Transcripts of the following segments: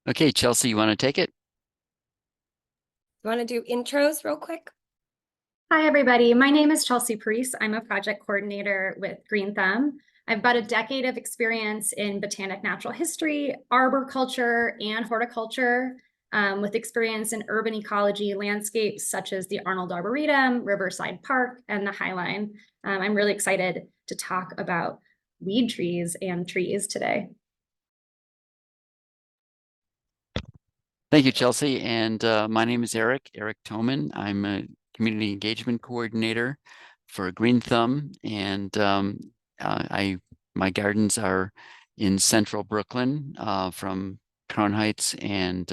Okay, Chelsea, you want to take it? You want to do intros real quick? Hi, everybody. My name is Chelsea Priest. I'm a project coordinator with Green Thumb. I've about a decade of experience in botanic natural history, arboriculture, and horticulture, with experience in urban ecology landscapes such as the Arnold Arboretum, Riverside Park, and the High Line. I'm really excited to talk about weed trees and trees today. Thank you, Chelsea. And my name is Eric Toman. I'm a community engagement coordinator for Green Thumb, and my gardens are in central Brooklyn, from Crown Heights and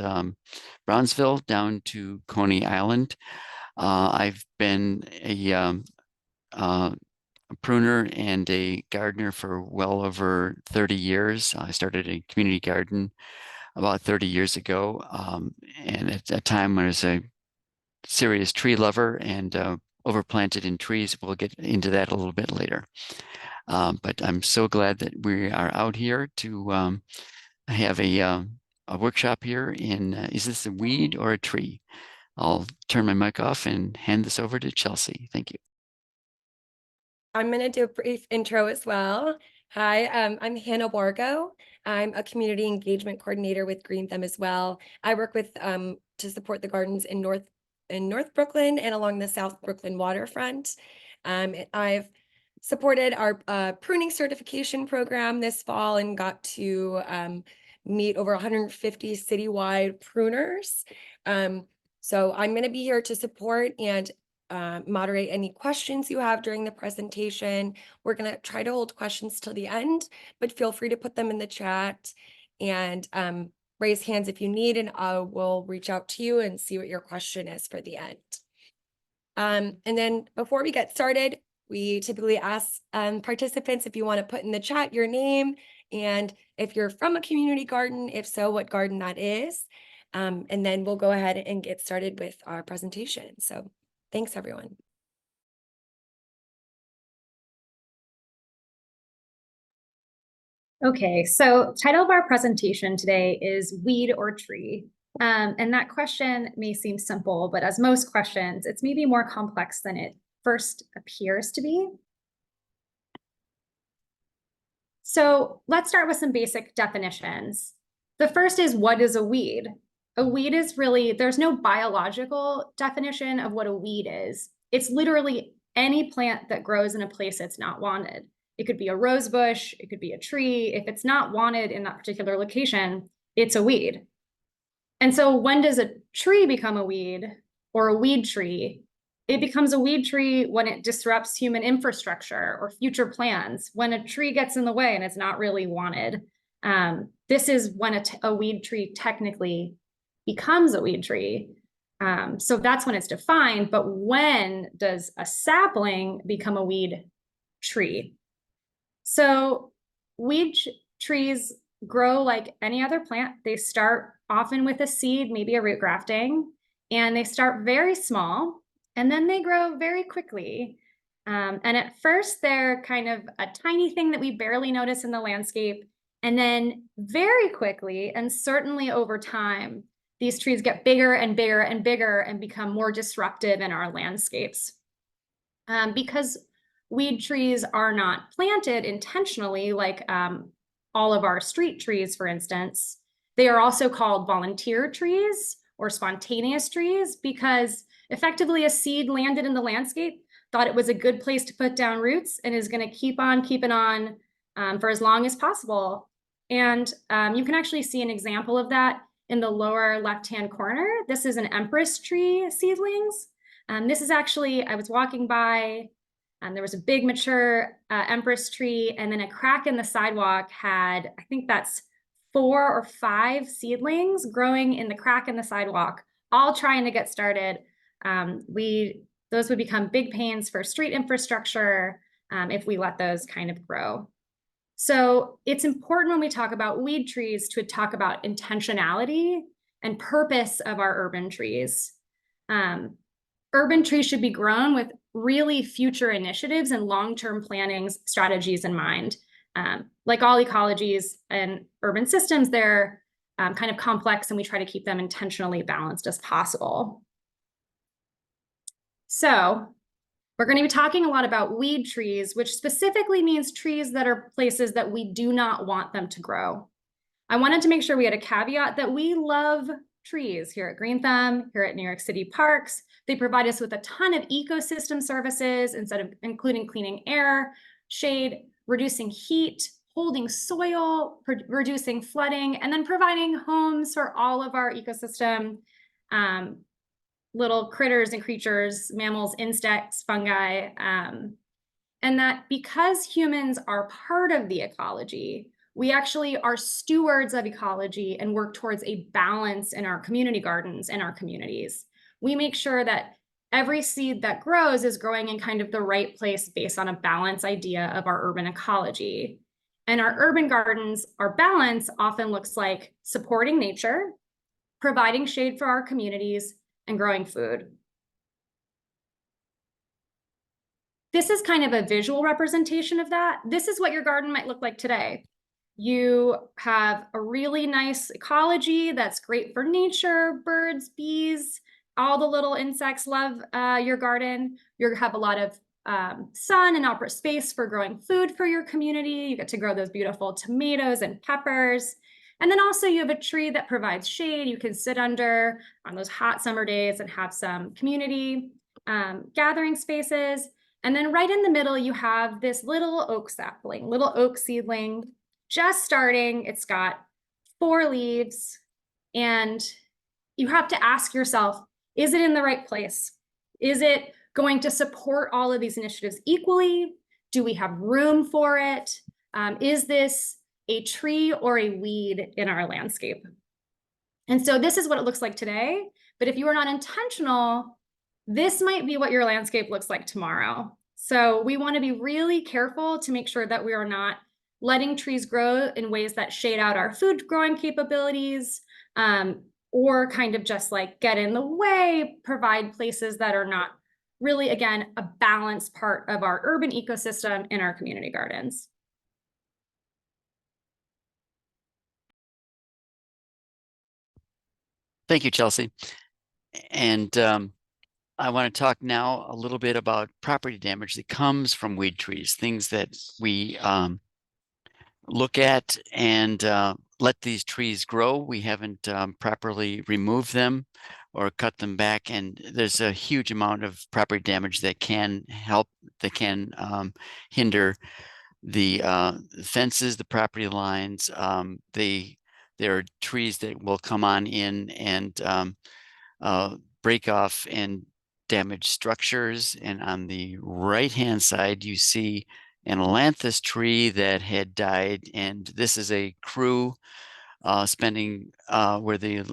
Brownsville down to Coney Island. I've been a pruner and a gardener for well over 30 years. I started a community garden about 30 years ago, and at a time when I was a serious tree lover and overplanted in trees. We'll get into that a little bit later. But I'm so glad that we are out here to have a workshop here in, is this a weed or a tree? I'll turn my mic off and hand this over to Chelsea. Thank you. I'm going to do a brief intro as well. Hi, I'm Hannah Borgo. I'm a community engagement coordinator with Green Thumb as well. I work with to support the gardens in North Brooklyn and along the South Brooklyn waterfront. I've supported our pruning certification program this fall and got to meet over 150 citywide pruners. So I'm going to be here to support and moderate any questions you have during the presentation. We're going to try to hold questions till the end, but feel free to put them in the chat and raise hands if you need, and I will reach out to you and see what your question is for the end. And then before we get started, we typically ask participants if you want to put in the chat your name and if you're from a community garden, if so, what garden that is. And then we'll go ahead and get started with our presentation. So thanks, everyone. Okay, so title of our presentation today is weed or tree. And that question may seem simple, but as most questions, it's maybe more complex than it first appears to be. So let's start with some basic definitions. The first is, what is a weed? A weed is really, there's no biological definition of what a weed is. It's literally any plant that grows in a place that's not wanted. It could be a rose bush, it could be a tree. If it's not wanted in that particular location, it's a weed. And so when does a tree become a weed or a weed tree? It becomes a weed tree when it disrupts human infrastructure or future plans, when a tree gets in the way and it's not really wanted. This is when a weed tree technically becomes a weed tree. So that's when it's defined. But when does a sapling become a weed tree? So weed trees grow like any other plant. They start often with a seed, maybe a root grafting, and they start very small, and then they grow very quickly. And at first, they're kind of a tiny thing that we barely notice in the landscape. And then very quickly, and certainly over time, these trees get bigger and bigger and bigger and become more disruptive in our landscapes. Because weed trees are not planted intentionally, like all of our street trees, for instance. They are also called volunteer trees or spontaneous trees because effectively a seed landed in the landscape, thought it was a good place to put down roots, and is going to keep on keeping on for as long as possible. And you can actually see an example of that in the lower left-hand corner. This is an empress tree seedlings. This is actually, I was walking by, there was a big mature empress tree, and then a crack in the sidewalk had, I think that's 4 or 5 seedlings growing in the crack in the sidewalk, all trying to get started. Those would become big pains for street infrastructure if we let those kind of grow. So it's important when we talk about weed trees to talk about intentionality and purpose of our urban trees. Urban trees should be grown with really future initiatives and long-term planning strategies in mind. Like all ecologies and urban systems, they're kind of complex, and we try to keep them intentionally balanced as possible. So we're going to be talking a lot about weed trees, which specifically means trees that are places that we do not want them to grow. I wanted to make sure we had a caveat that we love trees here at Green Thumb, here at New York City Parks. They provide us with a ton of ecosystem services, instead of including cleaning air, shade, reducing heat, holding soil, reducing flooding, and then providing homes for all of our ecosystem little critters and creatures, mammals, insects, fungi, and that because humans are part of the ecology, we actually are stewards of ecology and work towards a balance in our community gardens and our communities. We make sure that every seed that grows is growing in kind of the right place based on a balance idea of our urban ecology. And our urban gardens, our balance often looks like supporting nature, providing shade for our communities, and growing food. This is kind of a visual representation of that. This is what your garden might look like today. You have a really nice ecology that's great for nature, birds, bees, all the little insects love your garden. You have a lot of sun and outdoor space for growing food for your community. You get to grow those beautiful tomatoes and peppers. And then also you have a tree that provides shade you can sit under on those hot summer days and have some community gathering spaces. And then right in the middle, you have this little oak sapling, little oak seedling, just starting. It's got 4 leaves, and you have to ask yourself, is it in the right place? Is it going to support all of these initiatives equally? Do we have room for it? Is this a tree or a weed in our landscape? And so this is what it looks like today. But if you are not intentional, this might be what your landscape looks like tomorrow. So we want to be really careful to make sure that we are not letting trees grow in ways that shade out our food growing capabilities, or kind of just like get in the way, provide places that are not really, again, a balanced part of our urban ecosystem in our community gardens. Thank you, Chelsea. And I want to talk now a little bit about property damage that comes from weed trees, things that we look at and let these trees grow. We haven't properly removed them or cut them back, and there's a huge amount of property damage that can hinder the fences, the property lines. There are trees that will come on in and break off and damage structures. And on the right-hand side, you see an ailanthus tree that had died. And this is a crew spending where the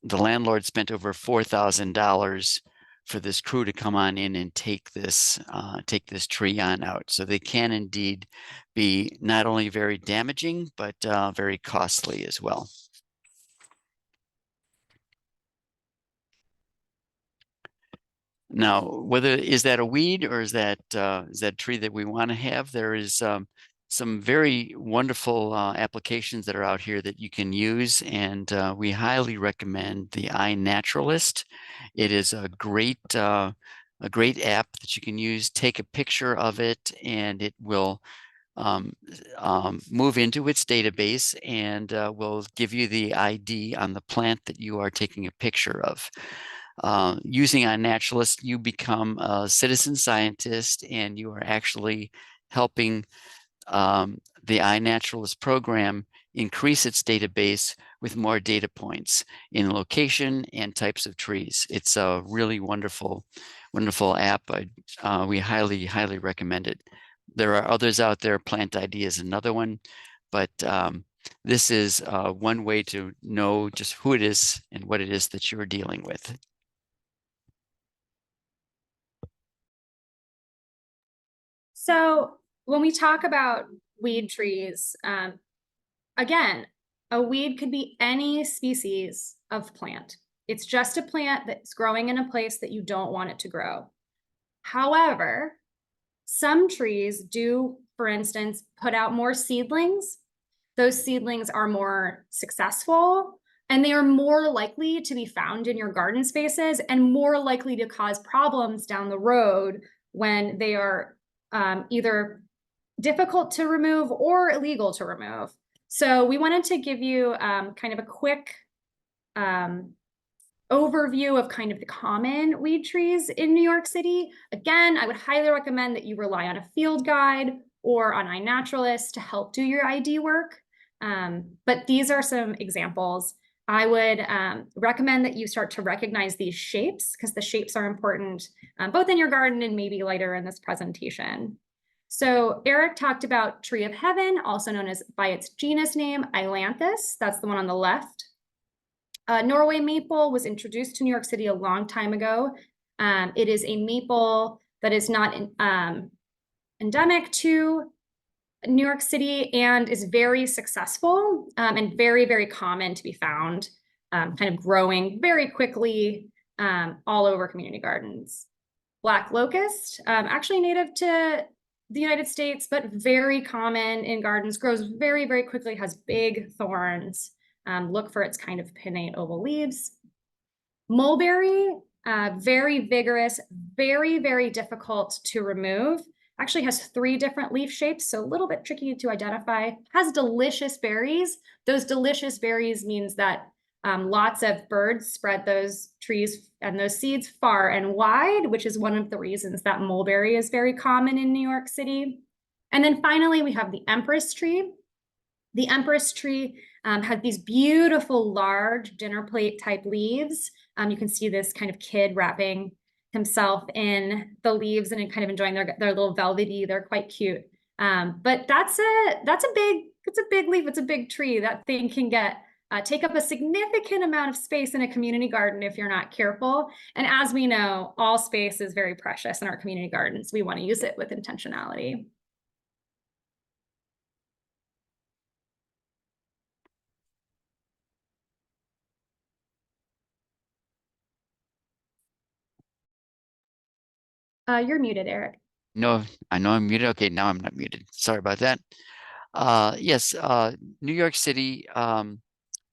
landlord spent over $4,000 for this crew to come on in and take this tree on out. So they can indeed be not only very damaging, but very costly as well. Now, whether is that a weed or is that a tree that we want to have, there is some very wonderful applications that are out here that you can use, and we highly recommend the iNaturalist. It is a great app that you can use. Take a picture of it, and it will move into its database and will give you the ID on the plant that you are taking a picture of. Using iNaturalist, you become a citizen scientist, and you are actually helping the iNaturalist program increase its database with more data points in location and types of trees. It's a really wonderful app. We highly recommend it. There are others out there. Plant ID is another one, but this is one way to know just who it is and what it is that you're dealing with. So when we talk about weed trees, again, a weed could be any species of plant. It's just a plant that's growing in a place that you don't want it to grow. However, some trees do for instance, put out more seedlings, those seedlings are more successful and they are more likely to be found in your garden spaces and more likely to cause problems down the road when they are either difficult to remove or illegal to remove. So we wanted to give you kind of a quick overview of kind of the common weed trees in New York City. Again, I would highly recommend that you rely on a field guide or on iNaturalist to help do your ID work. But these are some examples. I would recommend that you start to recognize these shapes because the shapes are important both in your garden and maybe later in this presentation. So Eric talked about Tree of Heaven, also known as by its genus name, Ailanthus. That's the one on the left. Norway maple was introduced to New York City a long time ago. It is a maple that is not endemic to New York City and is very successful and very, very common to be found, kind of growing very quickly all over community gardens. Black locust, actually native to the United States, but very common in gardens, grows very, very quickly, has big thorns. Look for its kind of pinnate oval leaves. Mulberry, very vigorous, very, very difficult to remove. Actually has 3 different leaf shapes, so a little bit tricky to identify. Has delicious berries. Those delicious berries means that lots of birds spread those trees and those seeds far and wide, which is one of the reasons that mulberry is very common in New York City. And then finally, we have the empress tree. The empress tree had these beautiful, large dinner plate type leaves. You can see this kind of kid wrapping himself in the leaves and kind of enjoying their little velvety. They're quite cute. But that's a big leaf. It's a big tree. That thing can take up a significant amount of space in a community garden if you're not careful. And as we know, all space is very precious in our community gardens. We want to use it with intentionality. You're muted, Eric. No, I know I'm muted. Okay, now I'm not muted. Sorry about that. Yes, New York City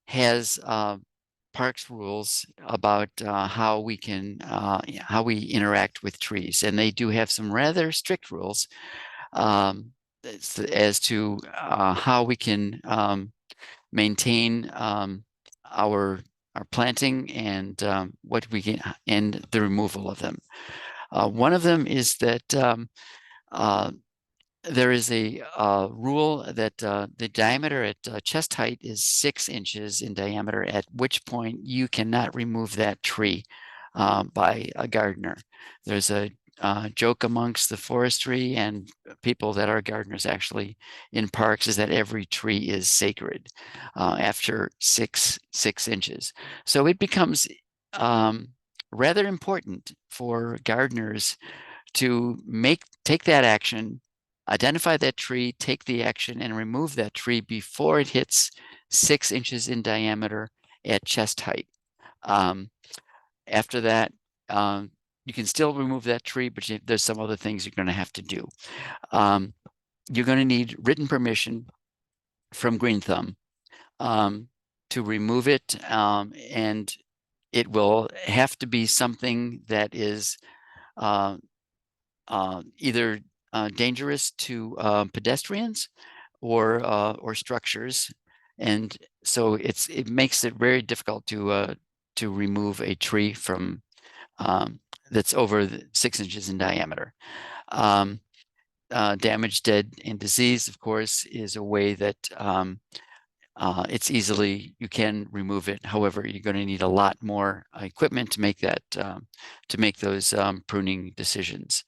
has parks rules about how we interact with trees, and they do have some rather strict rules as to how we can maintain our planting and what we can and the removal of them. One of them is that there is a rule that the diameter at chest height is 6 inches in diameter, at which point you cannot remove that tree by a gardener. There's a joke amongst the forestry and people that are gardeners actually in parks is that every tree is sacred after six inches. So it becomes rather important for gardeners to take that action, identify that tree, take the action, and remove that tree before it hits 6 inches in diameter at chest height. After that, you can still remove that tree, but there's some other things you're going to have to do. You're going to need written permission from Green Thumb to remove it, and it will have to be something that is either dangerous to pedestrians or structures, and so it makes it very difficult to remove a tree from that's over 6 inches in diameter. Damaged, dead, and diseased, of course, is a way that you can remove it. However, you're going to need a lot more equipment to make that to make those pruning decisions.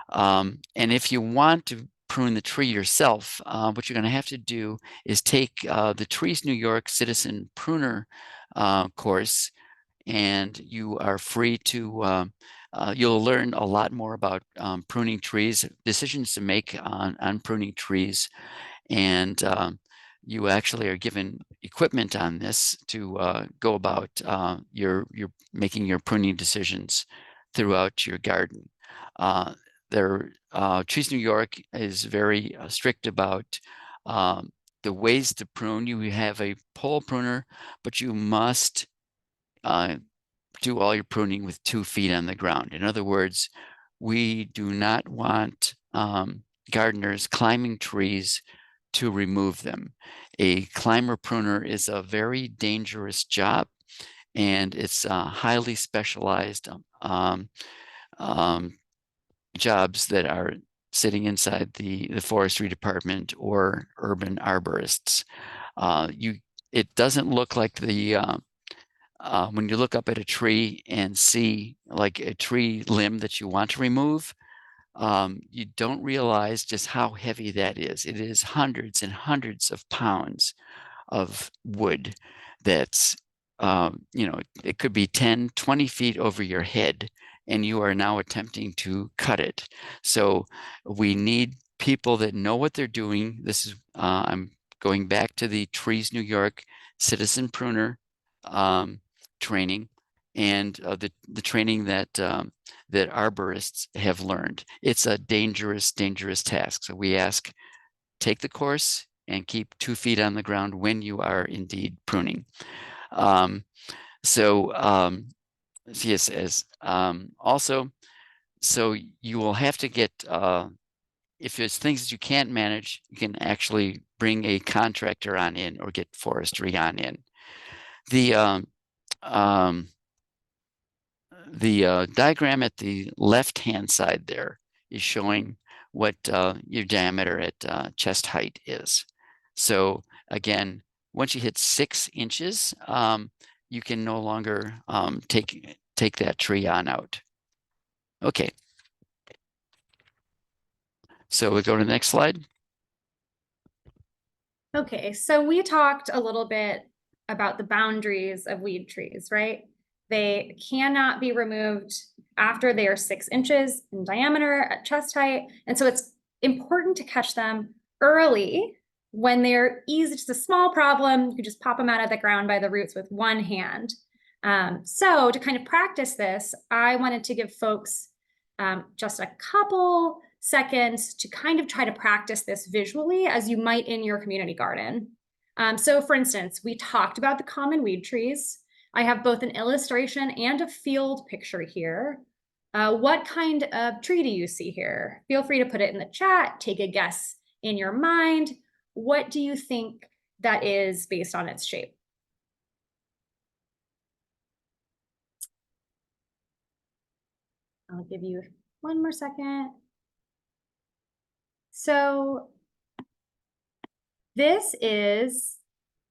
And if you want to prune the tree yourself, what you're going to have to do is take the Trees New York Citizen Pruner course, and you are free to you'll learn a lot more about pruning trees, decisions to make on pruning trees, and you actually are given equipment on this to go about your making your pruning decisions throughout your garden. Trees New York is very strict about the ways to prune. You have a pole pruner, but you must do all your pruning with 2 feet on the ground. In other words, we do not want gardeners climbing trees to remove them. A climber pruner is a very dangerous job, and it's highly specialized jobs that are sitting inside the forestry department or urban arborists. It doesn't look like when you look up at a tree and see like a tree limb that you want to remove, you don't realize just how heavy that is. It is hundreds and hundreds of pounds of wood that's, it could be 10, 20 feet over your head, and you are now attempting to cut it. So we need people that know what they're doing. This is, I'm going back to the Trees New York citizen pruner training, and the training that that arborists have learned. It's a dangerous, dangerous task. So we ask, take the course and keep 2 feet on the ground when you are indeed pruning. Yes, as also, so you will have to get, if there's things that you can't manage, you can actually bring a contractor on in or get forestry on in. The diagram at the left-hand side there is showing what your diameter at chest height is. So again, once you hit 6 inches, you can no longer take that tree on out. Okay. So we go to the next slide. Okay, so we talked a little bit about the boundaries of weed trees, right? They cannot be removed after they are 6 inches in diameter at chest height. And so it's important to catch them early when they're easy, just a small problem. You could just pop them out of the ground by the roots with one hand. So to kind of practice this, I wanted to give folks just a couple seconds to kind of try to practice this visually as you might in your community garden. So for instance, we talked about the common weed trees. I have both an illustration and a field picture here. What kind of tree do you see here? Feel free to put it in the chat, take a guess in your mind. What do you think that is based on its shape? I'll give you one more second. So this is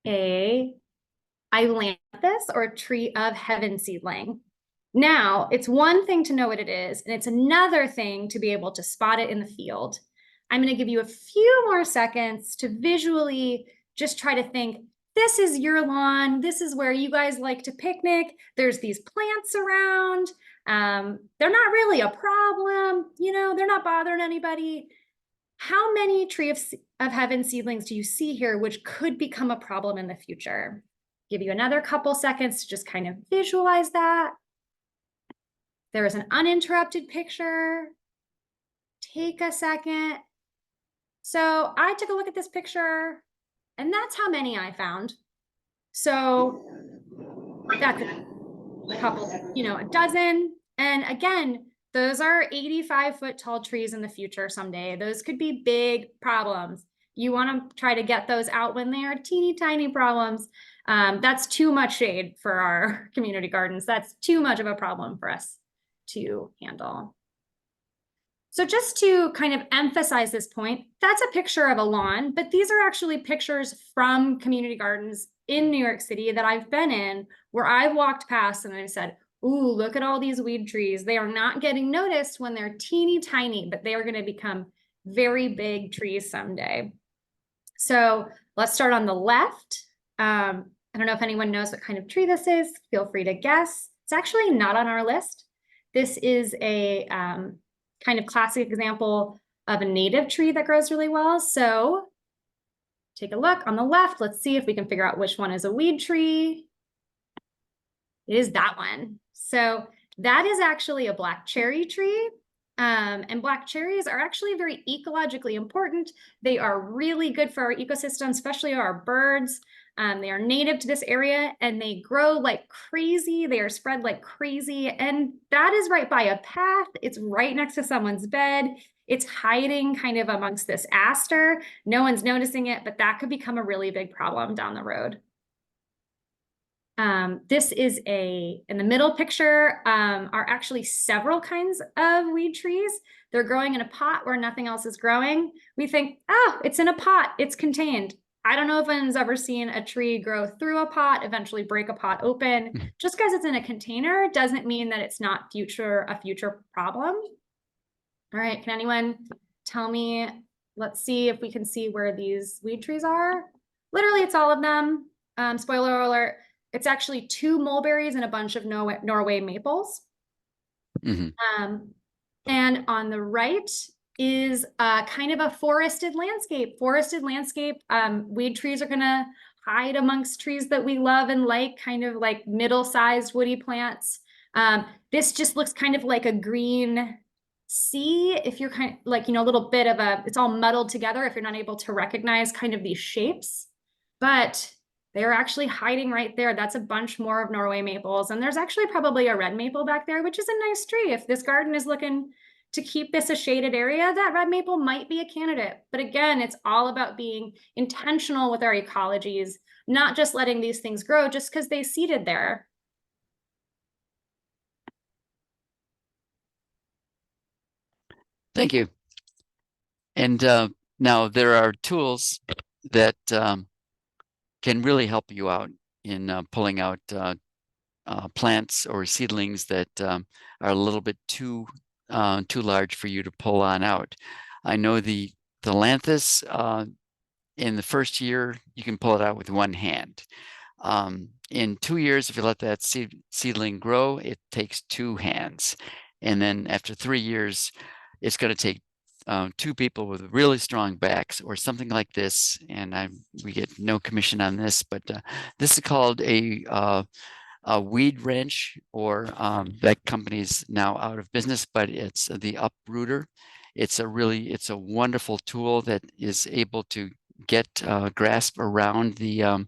a ailanthus, or a tree of heaven seedling. Now, it's one thing to know what it is, and it's another thing to be able to spot it in the field. I'm going to give you a few more seconds to visually just try to think, this is your lawn. This is where you guys like to picnic. There's these plants around. They're not really a problem. You know, they're not bothering anybody. How many tree of heaven seedlings do you see here, which could become a problem in the future? Give you another couple seconds to just kind of visualize that. There is an uninterrupted picture. Take a second. So I took a look at this picture, and that's how many I found. So that's a couple, a dozen. And again, those are 85-foot tall trees in the future someday. Those could be big problems. You want to try to get those out when they are teeny tiny problems. That's too much shade for our community gardens. That's too much of a problem for us to handle. So just to kind of emphasize this point, that's a picture of a lawn, but these are actually pictures from community gardens in New York City that I've been in, where I've walked past and I've said, ooh, look at all these weed trees. They are not getting noticed when they're teeny tiny, but they are going to become very big trees someday. So let's start on the left. I don't know if anyone knows what kind of tree this is. Feel free to guess. It's actually not on our list. This is a kind of classic example of a native tree that grows really well. So take a look on the left. Let's see if we can figure out which one is a weed tree. It is that one. So that is actually a black cherry tree. And black cherries are actually very ecologically important. They are really good for our ecosystem, especially our birds. They are native to this area and they grow like crazy. They are spread like crazy. And that is right by a path. It's right next to someone's bed. It's hiding kind of amongst this aster. No one's noticing it, but that could become a really big problem down the road. This is in the middle picture, are actually several kinds of weed trees. They're growing in a pot where nothing else is growing. We think, oh, it's in a pot, it's contained. I don't know if anyone's ever seen a tree grow through a pot, eventually break a pot open. Just because it's in a container doesn't mean that it's not a future problem. All right, can anyone tell me, let's see if we can see where these weed trees are. Literally, it's all of them. Spoiler alert, it's actually 2 mulberries and a bunch of Norway maples. And on the right is kind of a forested landscape. Weed trees are gonna hide amongst trees that we love and like, kind of like middle-sized woody plants. This just looks kind of like a green sea, if you're kind of like, a little bit of it's all muddled together if you're not able to recognize kind of these shapes. But they're actually hiding right there. That's a bunch more of Norway maples. And there's actually probably a red maple back there, which is a nice tree. If this garden is looking to keep this a shaded area, that red maple might be a candidate. But again, it's all about being intentional with our ecologies, not just letting these things grow just because they seeded there. Thank you. And now there are tools that can really help you out in pulling out plants or seedlings that are a little bit too large for you to pull on out. I know the lanthus, in the first year, you can pull it out with one hand. In 2 years, if you let that seedling grow, it takes 2 hands. And then after 3 years, it's going to take 2 people with really strong backs or something like this. And we get no commission on this, but this is called a weed wrench, or that company's now out of business, but it's the uprooter. It's a wonderful tool that is able to get grasp around the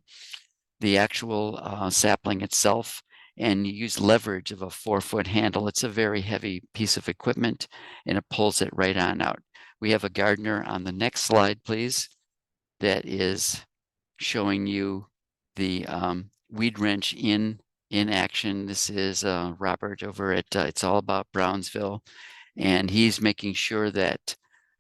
actual sapling itself, and you use leverage of a 4-foot handle. It's a very heavy piece of equipment, and it pulls it right on out. We have a gardener on the next slide, please, that is showing you the weed wrench in action. This is Robert over at It's All About Brownsville, and he's making sure that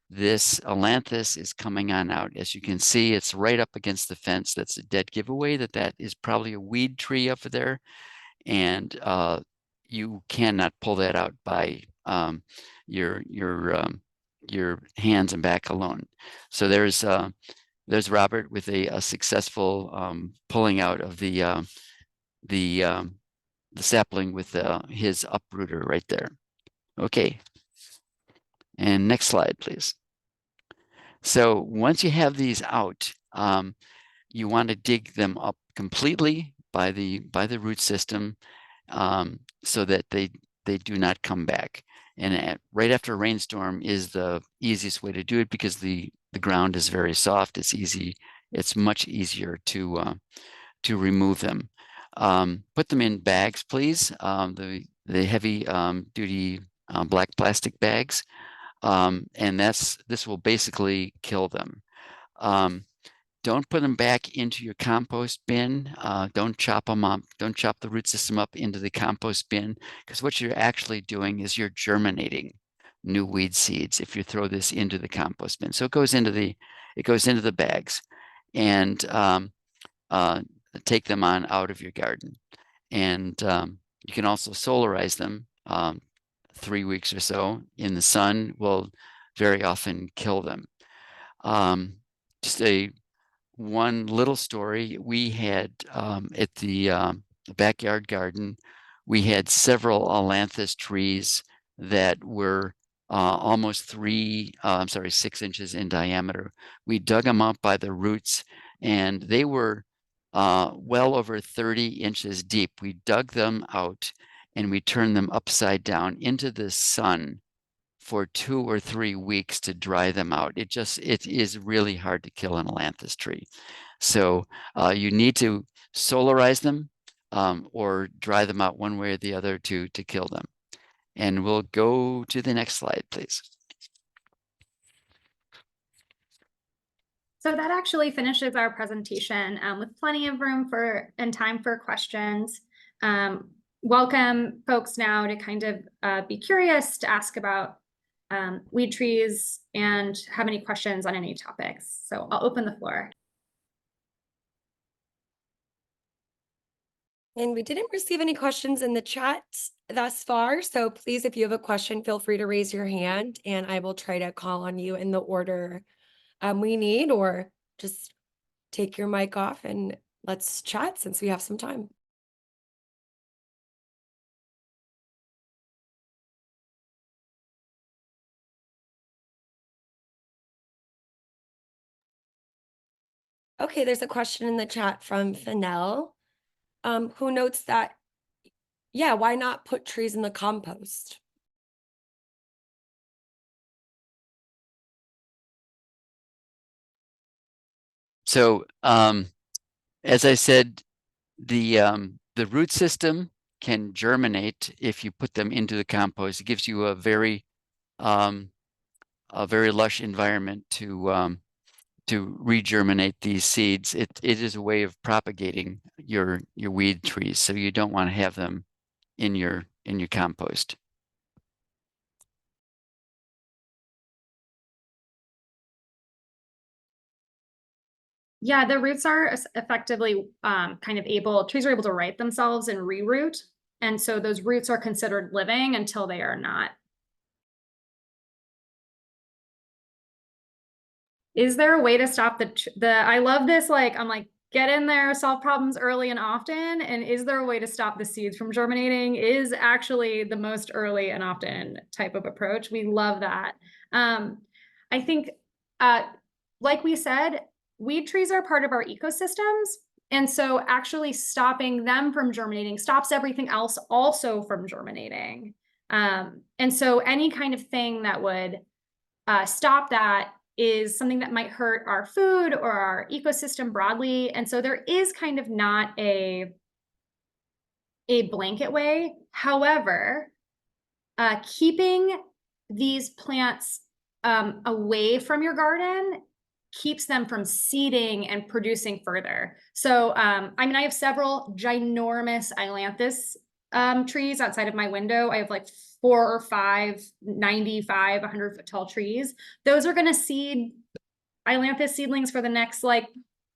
this Alanthus is coming on out. As you can see, it's right up against the fence. That's a dead giveaway that is probably a weed tree up there, and you cannot pull that out by your hands and back alone. So there's Robert with a successful pulling out of the sapling with his uprooter right there. Okay, and next slide, please. So once you have these out, you want to dig them up completely by the root system, so that they do not come back. And right after a rainstorm is the easiest way to do it, because the ground is very soft. It's easy. It's much easier to remove them. Put them in bags, please. The heavy duty black plastic bags. And this will basically kill them. Don't put them back into your compost bin. Don't chop them up. Don't chop the root system up into the compost bin, because what you're actually doing is you're germinating new weed seeds if you throw this into the compost bin. So it goes into the bags, and take them on out of your garden. And you can also solarize them. 3 weeks or so in the sun will very often kill them. Just one little story. We had at the backyard garden, we had several Alanthus trees that were almost 6 inches in diameter. We dug them up by the roots, and they were well over 30 inches deep. We dug them out and we turned them upside down into the sun for 2 or 3 weeks to dry them out. It is really hard to kill an ailanthus tree. So you need to solarize them or dry them out one way or the other to kill them. And we'll go to the next slide, please. So that actually finishes our presentation with plenty of room and time for questions. Welcome folks now to kind of be curious, to ask about weed trees and have any questions on any topics. So I'll open the floor. And we didn't receive any questions in the chat thus far. So please, if you have a question, feel free to raise your hand and I will try to call on you in the order we need, or just take your mic off and let's chat since we have some time. Okay, there's a question in the chat from Fennell, who notes that, yeah, why not put trees in the compost? So as I said, the root system can germinate if you put them into the compost. It gives you a very lush environment to regerminate these seeds. It is a way of propagating your weed trees, so you don't want to have them in your compost. Yeah, the roots are effectively kind of trees are able to right themselves and reroot. And so those roots are considered living until they are not. Is there a way to stop I love this, like, I'm like, get in there, solve problems early and often. And is there a way to stop the seeds from germinating is actually the most early and often type of approach. We love that. I think, like we said, weed trees are part of our ecosystems. And so actually stopping them from germinating stops everything else also from germinating. And so any kind of thing that would stop that is something that might hurt our food or our ecosystem broadly. And so there is kind of not a blanket way. However, keeping these plants away from your garden keeps them from seeding and producing further. So, I mean, I have several ginormous ailanthus trees outside of my window. I have like 4 or 5 95, 100-foot tall trees. Those are going to seed ailanthus seedlings for the next, like,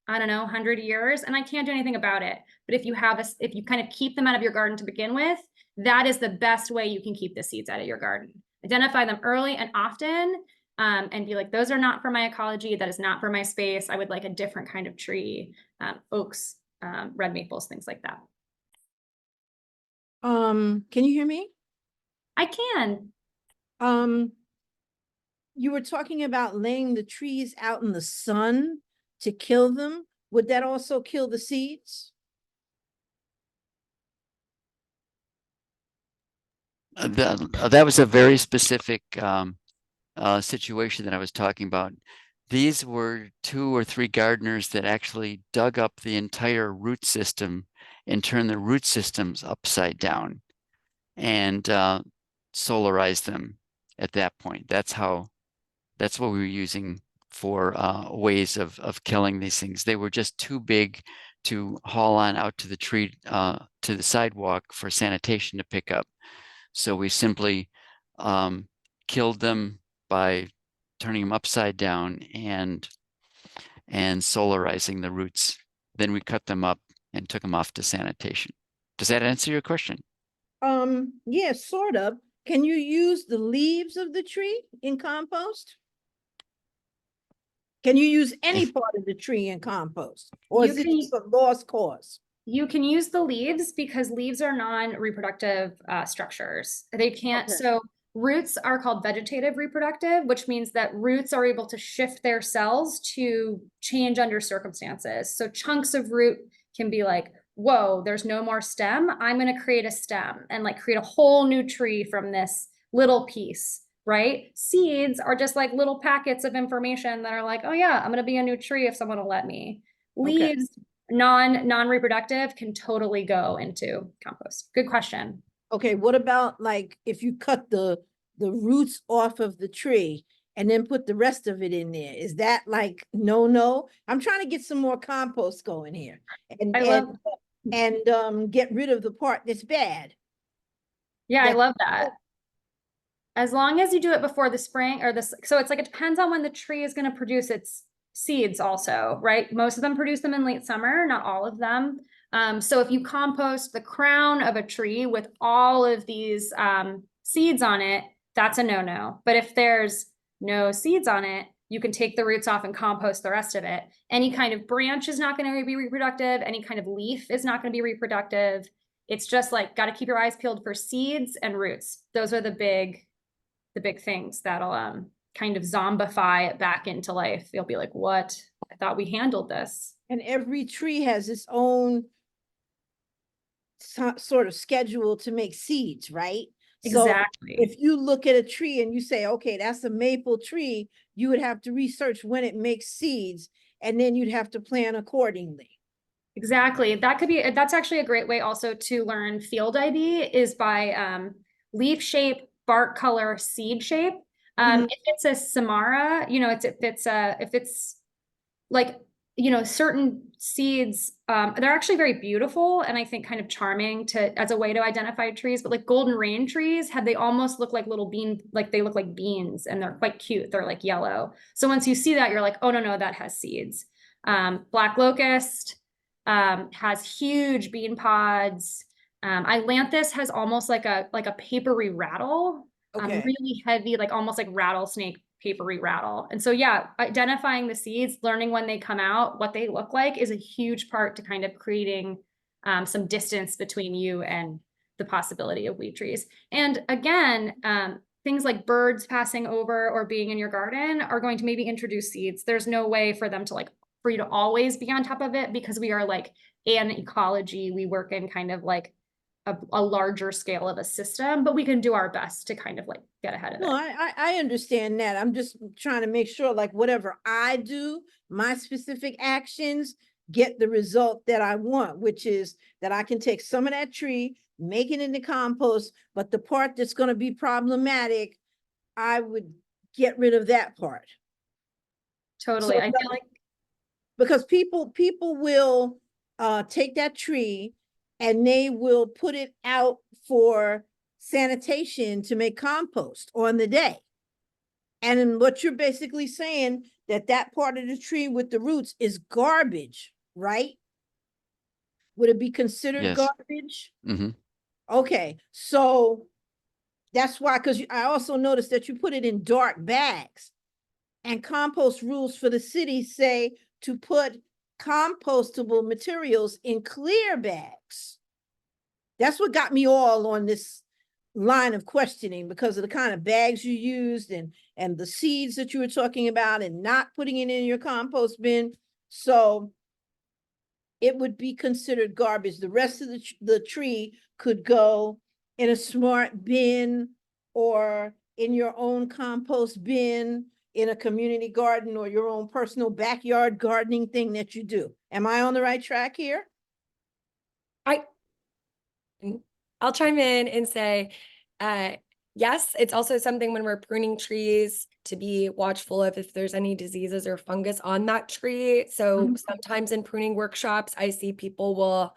I don't know, 100 years, and I can't do anything about it. But if you kind of keep them out of your garden to begin with, that is the best way you can keep the seeds out of your garden. Identify them early and often, and be like, those are not for my ecology. That is not for my space. I would like a different kind of tree, oaks, red maples, things like that. Can you hear me? I can. You were talking about laying the trees out in the sun to kill them. Would that also kill the seeds? That was a very specific situation that I was talking about. These were 2 or 3 gardeners that actually dug up the entire root system and turned the root systems upside down and solarized them at that point. That's what we were using for ways of killing these things. They were just too big to haul on out to the tree, to the sidewalk for sanitation to pick up. So we simply killed them by turning them upside down and solarizing the roots. Then we cut them up and took them off to sanitation. Does that answer your question? Yes, sort of. Can you use the leaves of the tree in compost? Can you use any part of the tree in compost? Or is it just a lost cause? You can use the leaves because leaves are non-reproductive structures. They can't, so roots are called vegetative reproductive, which means that roots are able to shift their cells to change under circumstances. So chunks of root can be like, whoa, there's no more stem. I'm going to create a stem and like create a whole new tree from this little piece. right? Seeds are just like little packets of information that are like, oh yeah, I'm going to be a new tree if someone will let me. Okay. Leaves, non-reproductive, can totally go into compost. Good question. Okay, what about like if you cut the roots off of the tree and then put the rest of it in there? Is that like no? I'm trying to get some more compost going here and I love, get rid of the part that's bad. yeah, I That love that. As long as you do it before the spring or this, so it's like, it depends on when the tree is going to produce its seeds also, right? Most of them produce them in late summer, not all of them. So if you compost the crown of a tree with all of these seeds on it, that's a no-no. But if there's no seeds on it, you can take the roots off and compost the rest of it. Any kind of branch is not going to be reproductive. Any kind of leaf is not going to be reproductive. It's just like, got to keep your eyes peeled for seeds and roots. Those are the big things that'll kind of zombify it back into life. You'll be like, what? I thought we handled this. and every tree has its own sort of schedule to make seeds, right? So Exactly. if you look at a tree and you say, okay, that's a maple tree, you would have to research when it makes seeds, and then you'd have to plan accordingly. Exactly. That could be, that's actually a great way also to learn field ID is by leaf shape, bark color, seed shape. If it's a Samara, you know, if it's like, you know, certain seeds, they're actually very beautiful and I think kind of charming to as a way to identify trees. But like golden rain trees, they almost look like little like they look like beans and they're quite cute. They're like yellow. So once you see that, you're like, oh no, that has seeds. Black locust has huge bean pods. Ailanthus has almost like a papery rattle, Okay. really heavy, like almost like rattlesnake papery rattle. And so, yeah, identifying the seeds, learning when they come out, what they look like is a huge part to kind of creating some distance between you and the possibility of weed trees. And again, things like birds passing over or being in your garden are going to maybe introduce seeds. There's no way for them to like, for you to always be on top of it because we are like an ecology. We work in kind of like a larger scale of a system, but we can do our best to kind of like get ahead of No, it. I understand that. I'm just trying to make sure like whatever I do, my specific actions get the result that I want, which is that I can take some of that tree, make it into compost, but the part that's going to be problematic, I would get rid of that part. Totally. So I feel like because people will take that tree and they will put it out for sanitation to make compost on the day. And what you're basically saying that part of the tree with the roots is garbage, right? Would it be considered Yes. garbage? Mm-hmm. Okay, so that's why, because I also noticed that you put it in dark bags. And compost rules for the city say to put compostable materials in clear bags. That's what got me all on this line of questioning because of the kind of bags you used and the seeds that you were talking about and not putting it in your compost bin. So it would be considered garbage. The rest of the tree could go in a smart bin or in your own compost bin in a community garden or your own personal backyard gardening thing that you do. Am I on the right track here? I'll chime in and say, yes, it's also something when we're pruning trees to be watchful of if there's any diseases or fungus on that tree. So sometimes in pruning workshops, I see people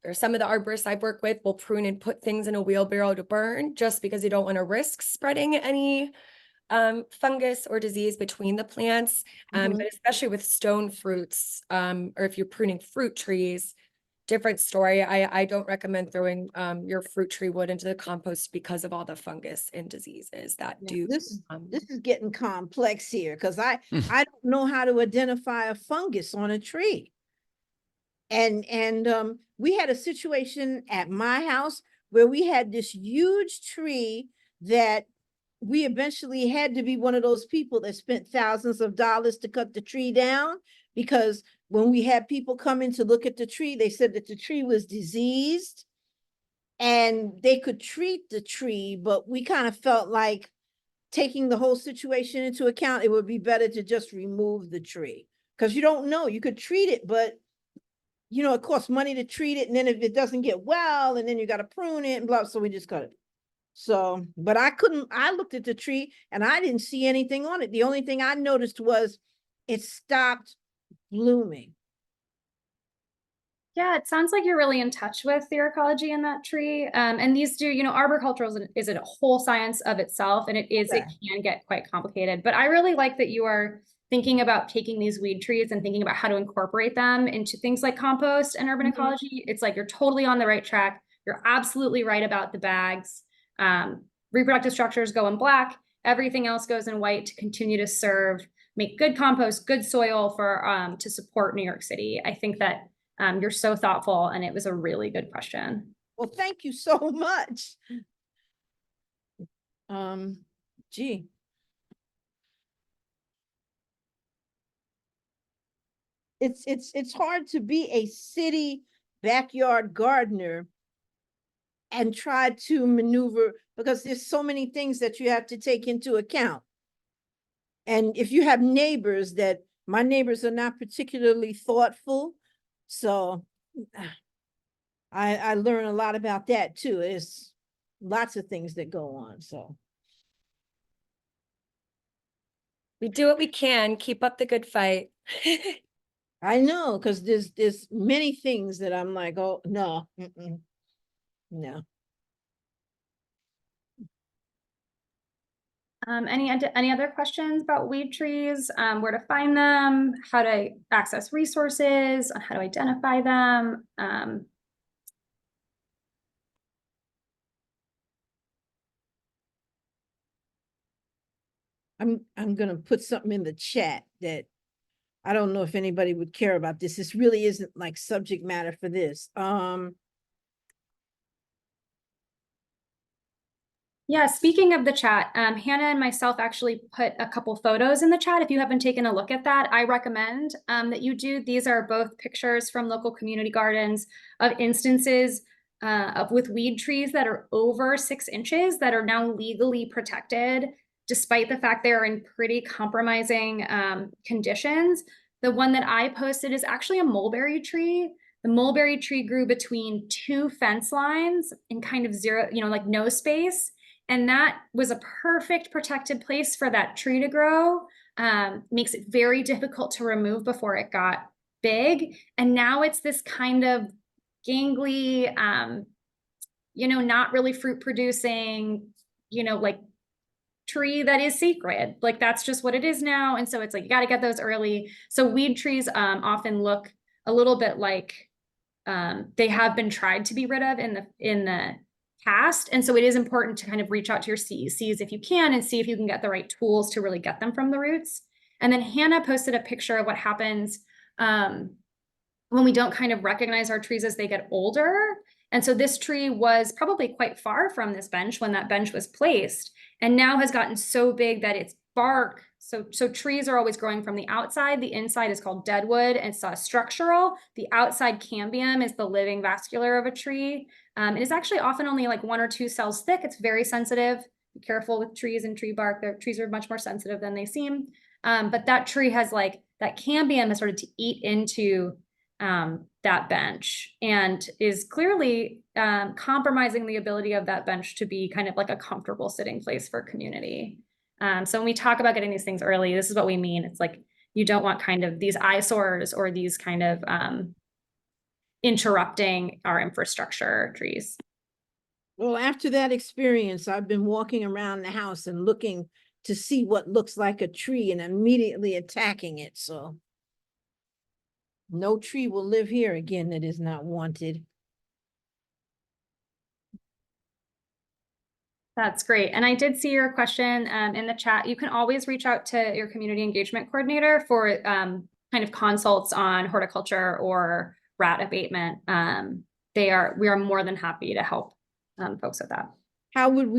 or some of the arborists I've worked with will prune and put things in a wheelbarrow to burn just because you don't want to risk spreading any fungus or disease between the plants. But especially with stone fruits, or if you're pruning fruit trees, different story. I don't recommend throwing your fruit tree wood into the compost because of all the fungus and diseases that do. This is getting complex here because I don't know how to identify a fungus on a tree. And we had a situation at my house where we had this huge tree that we eventually had to be one of those people that spent thousands of dollars to cut the tree down because when we had people come in to look at the tree, they said that the tree was diseased and they could treat the tree, but we kind of felt like taking the whole situation into account, it would be better to just remove the tree. Because you don't know, you could treat it, but you know, it costs money to treat it. And then if it doesn't get well, and then you got to prune it and blah, so we just cut it. So, but I looked at the tree and I didn't see anything on it. The only thing I noticed was it stopped blooming. Yeah, it sounds like you're really in touch with the ecology in that tree. And these do, you know, arboriculture is a whole science of itself, and it Okay. can get quite complicated. But I really like that you are thinking about taking these weed trees and thinking about how to incorporate them into things like compost and urban ecology. It's like you're totally on the right track. You're absolutely right about the bags. Reproductive structures go in black. Everything else goes in white to continue to serve, make good compost, good soil for to support New York City. I think that you're so thoughtful, and it was a really good question. Well, thank you so much. Gee. It's hard to be a city backyard gardener and try to maneuver, because there's so many things that you have to take into account. And if you have neighbors that, my neighbors are not particularly thoughtful, so I learn a lot about that too. There's lots of things that go on, so. We do what we can, keep up the good fight. I know, because there's many things that I'm like, oh, no, no. Any other questions about weed trees? Where to find them? How to access resources? How to identify them? I'm gonna put something in the chat that I don't know if anybody would care about this. This really isn't like subject matter for this. Yeah, speaking of the chat, Hannah and myself actually put a couple photos in the chat. If you haven't taken a look at that, I recommend that you do. These are both pictures from local community gardens of instances with weed trees that are over 6 inches that are now legally protected, despite the fact they're in pretty compromising conditions. The one that I posted is actually a mulberry tree. The mulberry tree grew between 2 fence lines in kind of zero, you know, like no space. And that was a perfect protected place for that tree to grow. Makes it very difficult to remove before it got big. And now it's this kind of gangly, you know, not really fruit producing, you know, like tree that is sacred. Like that's just what it is now. And so it's like, you got to get those early. So weed trees often look a little bit like they have been tried to be rid of in the past. And so it is important to kind of reach out to your CECs if you can and see if you can get the right tools to really get them from the roots. And then Hannah posted a picture of what happens when we don't kind of recognize our trees as they get older. And so this tree was probably quite far from this bench when that bench was placed, and now has gotten so big that its bark, so trees are always growing from the outside. The inside is called deadwood, and it's structural. The outside cambium is the living vascular of a tree. It is actually often only like 1 or 2 cells thick. It's very sensitive. Be careful with trees and tree bark. Their trees are much more sensitive than they seem. But that tree has like, that cambium has started to eat into that bench and is clearly compromising the ability of that bench to be kind of like a comfortable sitting place for community. So when we talk about getting these things early, this is what we mean. It's like, you don't want kind of these eyesores or these kind of interrupting our infrastructure trees. Well, after that experience, I've been walking around the house and looking to see what looks like a tree and immediately attacking it. So no tree will live here again that is not wanted. That's great. And I did see your question in the chat. You can always reach out to your community engagement coordinator for kind of consults on horticulture or rat abatement. We are more than happy to help folks with that. How would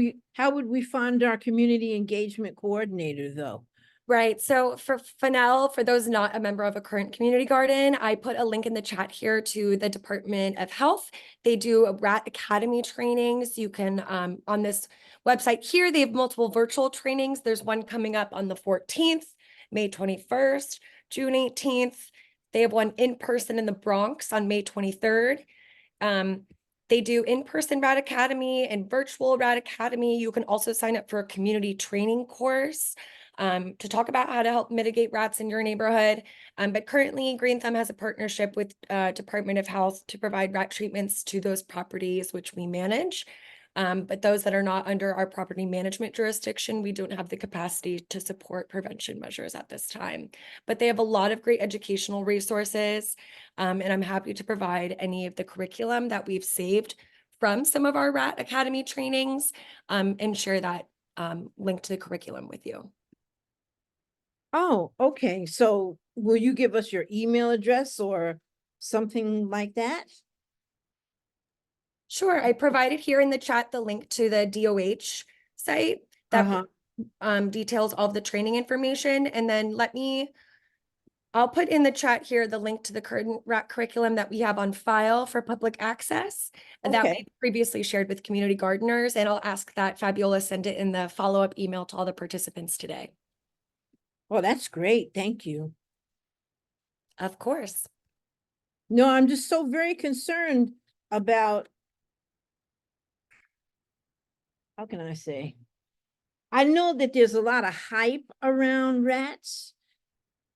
we find our community engagement coordinator though? Right. So for Fennell, for those not a member of a current community garden, I put a link in the chat here to the Department of Health. They do a Rat Academy trainings. You can, on this website here, they have multiple virtual trainings. There's one coming up on the 14th, May 21st, June 18th. They have one in person in the Bronx on May 23rd. They do in-person Rat Academy and virtual Rat Academy. You can also sign up for a community training course to talk about how to help mitigate rats in your neighborhood. But currently, Green Thumb has a partnership with Department of Health to provide rat treatments to those properties which we manage. But those that are not under our property management jurisdiction, we don't have the capacity to support prevention measures at this time. But they have a lot of great educational resources, and I'm happy to provide any of the curriculum that we've saved from some of our Rat Academy trainings and share that link to the curriculum with you. Oh, okay. So will you give us your email address or something like that? Sure, I provided here in the chat the link to the DOH site that details all of the training information. And then I'll put in the chat here the link to the current rat curriculum that we have on file for public access that Okay. we previously shared with community gardeners. And I'll ask that Fabiola send it in the follow-up email to all the participants today. Well, that's great. Thank you. Of course. No, I'm just so very concerned about, how can I say? I know that there's a lot of hype around rats.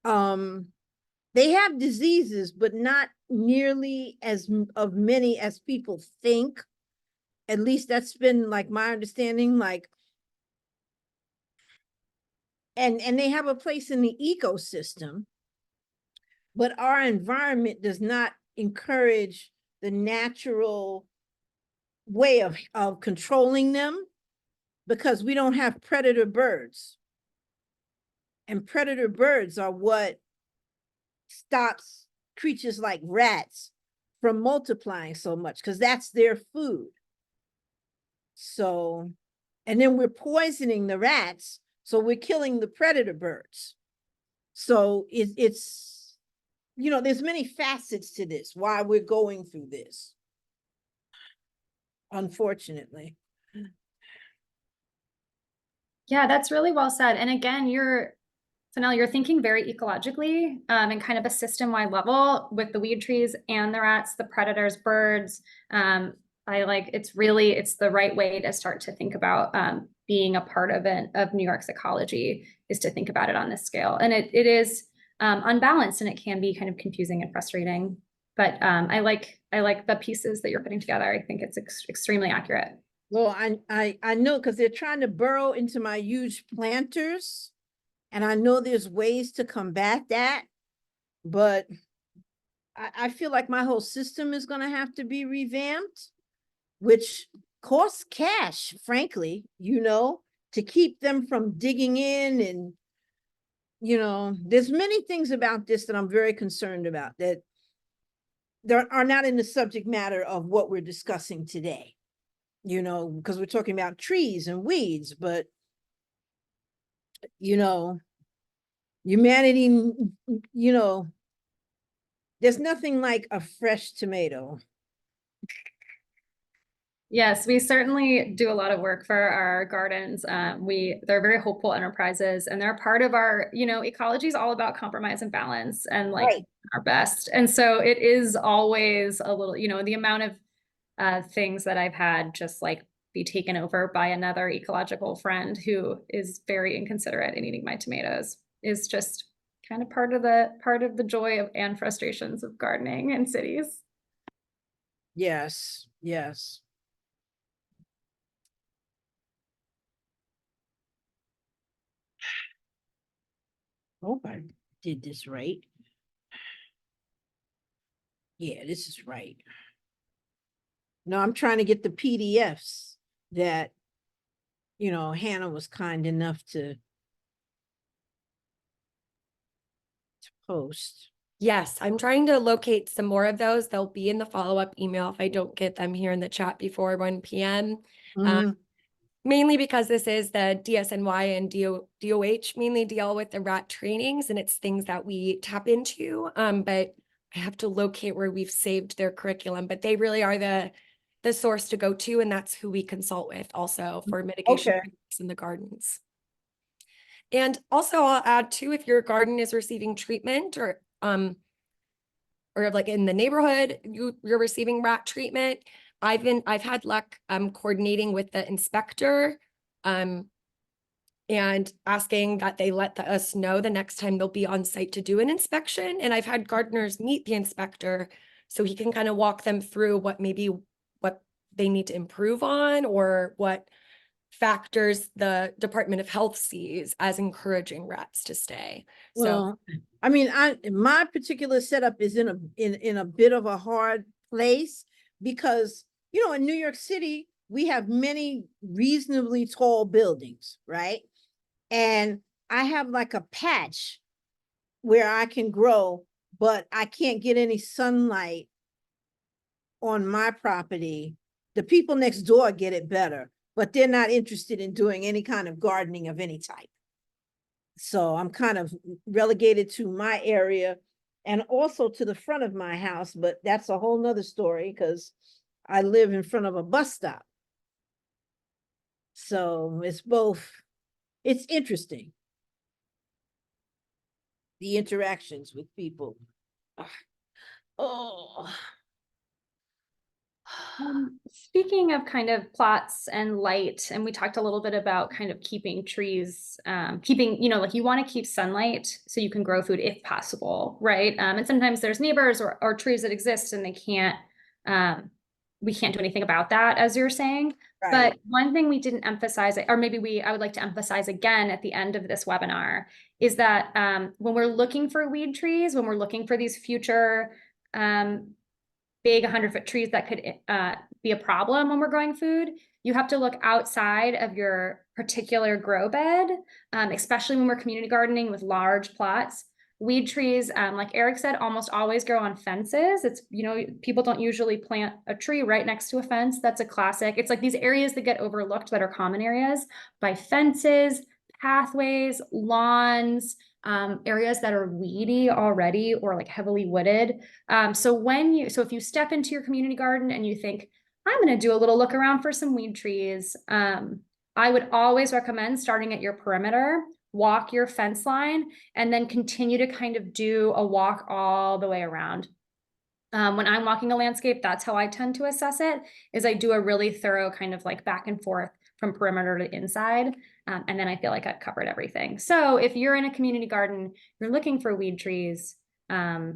They have diseases, but not nearly as of many as people think. At least that's been like my understanding, like, and they have a place in the ecosystem, but our environment does not encourage the natural way of controlling them because we don't have predator birds. And predator birds are what stops creatures like rats from multiplying so much because that's their food. So, and then we're poisoning the rats, so we're killing the predator birds. So it's, you know, there's many facets to this, why we're going through this, unfortunately. Yeah, that's really well said. And again, Fennell, you're thinking very ecologically and kind of a system-wide level with the weed trees and the rats, the predators, birds. It's the right way to start to think about being a part of New York's ecology is to think about it on this scale. And it is unbalanced and it can be kind of confusing and frustrating. But I like the pieces that you're putting together. I think it's extremely accurate. Well, I know because they're trying to burrow into my huge planters. And I know there's ways to combat that, but I feel like my whole system is going to have to be revamped, which costs cash, frankly, you know, to keep them from digging in. And, you know, there's many things about this that I'm very concerned about that there are not in the subject matter of what we're discussing today, you know, because we're talking about trees and weeds, but, you know, humanity, you know, there's nothing like a fresh tomato. Yes, we certainly do a lot of work for our gardens. They're very hopeful enterprises and they're part of our, ecology is all about compromise and balance and Right. our best. And so it is always a little, the amount of things that I've had just be taken over by another ecological friend who is very inconsiderate in eating my tomatoes is just kind of part of the joy and frustrations of gardening in cities. Yes, yes. Hope I did this right. Yeah, this is right. No, I'm trying to get the PDFs that, Hannah was kind enough to post. Yes, I'm trying to locate some more of those. They'll be in the follow-up email if I don't get them here in the chat before 1 p.m. Mainly because this is the DSNY and DOH mainly deal with the rat trainings, and it's things that we tap into. But I have to locate where we've saved their curriculum, but they really are the source to go to, and that's who we consult with also for mitigation Okay. techniques in the gardens. And also I'll add too, if your garden is receiving treatment or like in the neighborhood, you're receiving rat treatment. I've had luck coordinating with the inspector and asking that they let us know the next time they'll be on site to do an inspection. And I've had gardeners meet the inspector so he can kind of walk them through what they need to improve on or what factors the Department of Health sees as encouraging rats to stay. So Well, I mean, my particular setup is in a bit of a hard place because, you know, in New York City, we have many reasonably tall buildings, right? And I have like a patch where I can grow, but I can't get any sunlight on my property. The people next door get it better, but they're not interested in doing any kind of gardening of any type. So I'm kind of relegated to my area and also to the front of my house, but that's a whole nother story because I live in front of a bus stop. So it's interesting. The interactions with people. Oh, Speaking of kind of plots and light, and we talked a little bit about kind of keeping trees, keeping, you know, like you want to keep sunlight so you can grow food if possible, right? And sometimes there's neighbors or trees that exist and they can't, we can't do anything about that, as you're saying. right. But one thing we didn't emphasize, or maybe I would like to emphasize again at the end of this webinar, is that when we're looking for weed trees, when we're looking for these future big 100-foot trees that could be a problem when we're growing food, you have to look outside of your particular grow bed, especially when we're community gardening with large plots. Weed trees, like Eric said, almost always grow on fences. It's, you know, people don't usually plant a tree right next to a fence. That's a classic. It's like these areas that get overlooked that are common areas by fences, pathways, lawns, areas that are weedy already or like heavily wooded. So if you step into your community garden and you think, I'm going to do a little look around for some weed trees, I would always recommend starting at your perimeter, walk your fence line, and then continue to kind of do a walk all the way around. When I'm walking a landscape, that's how I tend to assess it, is I do a really thorough kind of like back and forth from perimeter to inside. And then I feel like I've covered everything. So if you're in a community garden, you're looking for weed trees, I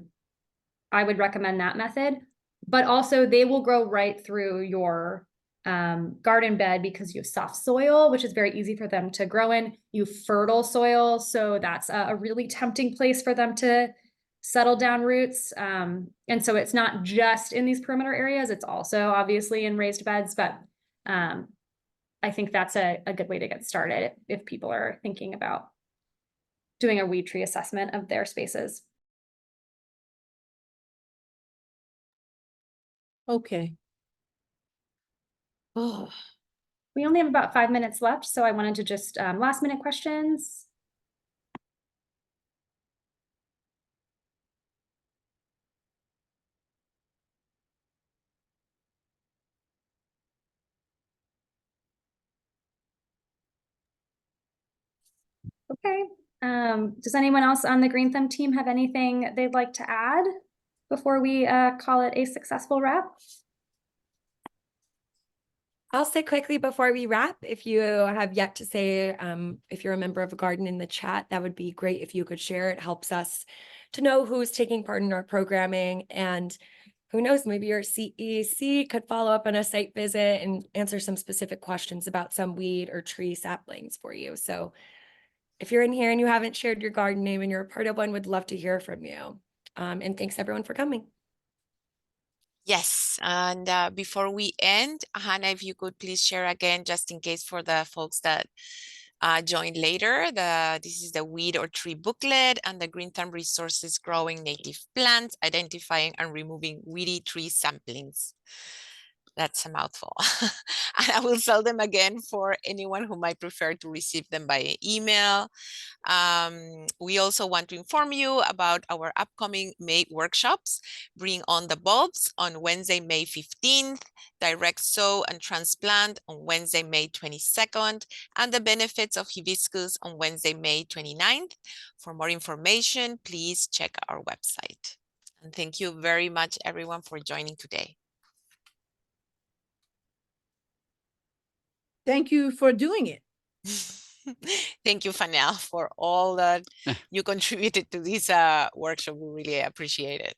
would recommend that method. But also they will grow right through your garden bed because you have soft soil, which is very easy for them to grow in. You have fertile soil, so that's a really tempting place for them to settle down roots. And so it's not just in these perimeter areas, it's also obviously in raised beds, but I think that's a good way to get started if people are thinking about doing a weed tree assessment of their spaces. Okay. Oh, We only have about 5 minutes left, so I wanted to just last minute questions. Okay. Does anyone else on the Green Thumb team have anything they'd like to add before we call it a successful wrap? I'll say quickly before we wrap, if you have yet to say, if you're a member of a garden in the chat, that would be great if you could share. It helps us to know who's taking part in our programming, and who knows, maybe your CEC could follow up on a site visit and answer some specific questions about some weed or tree saplings for you. So if you're in here and you haven't shared your garden name and you're a part of one, would love to hear from you. And thanks everyone for coming. Yes, and before we end, Hannah, if you could please share again, just in case for the folks that join later, this is the weed or tree booklet and the Green Thumb resources growing native plants, identifying and removing weedy tree saplings. That's a mouthful. And I will sell them again for anyone who might prefer to receive them by email. We also want to inform you about our upcoming May workshops. Bring on the bulbs on Wednesday, May 15th, direct sow and transplant on Wednesday, May 22nd, and the benefits of hibiscus on Wednesday, May 29th. For more information, please check our website. And thank you very much, everyone, for joining today. Thank you for doing it. Thank you, Fanel, for all that you contributed to this workshop. We really appreciate it.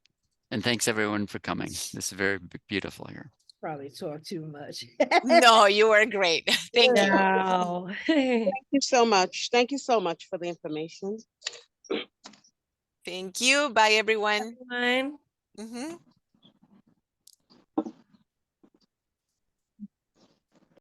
And thanks everyone for coming. This is very beautiful here. Probably talk too much. No, you were great. Thank you. Wow. Thank you so much. Thank you so much for the information. Thank you. Bye, everyone. Everyone. Mhm.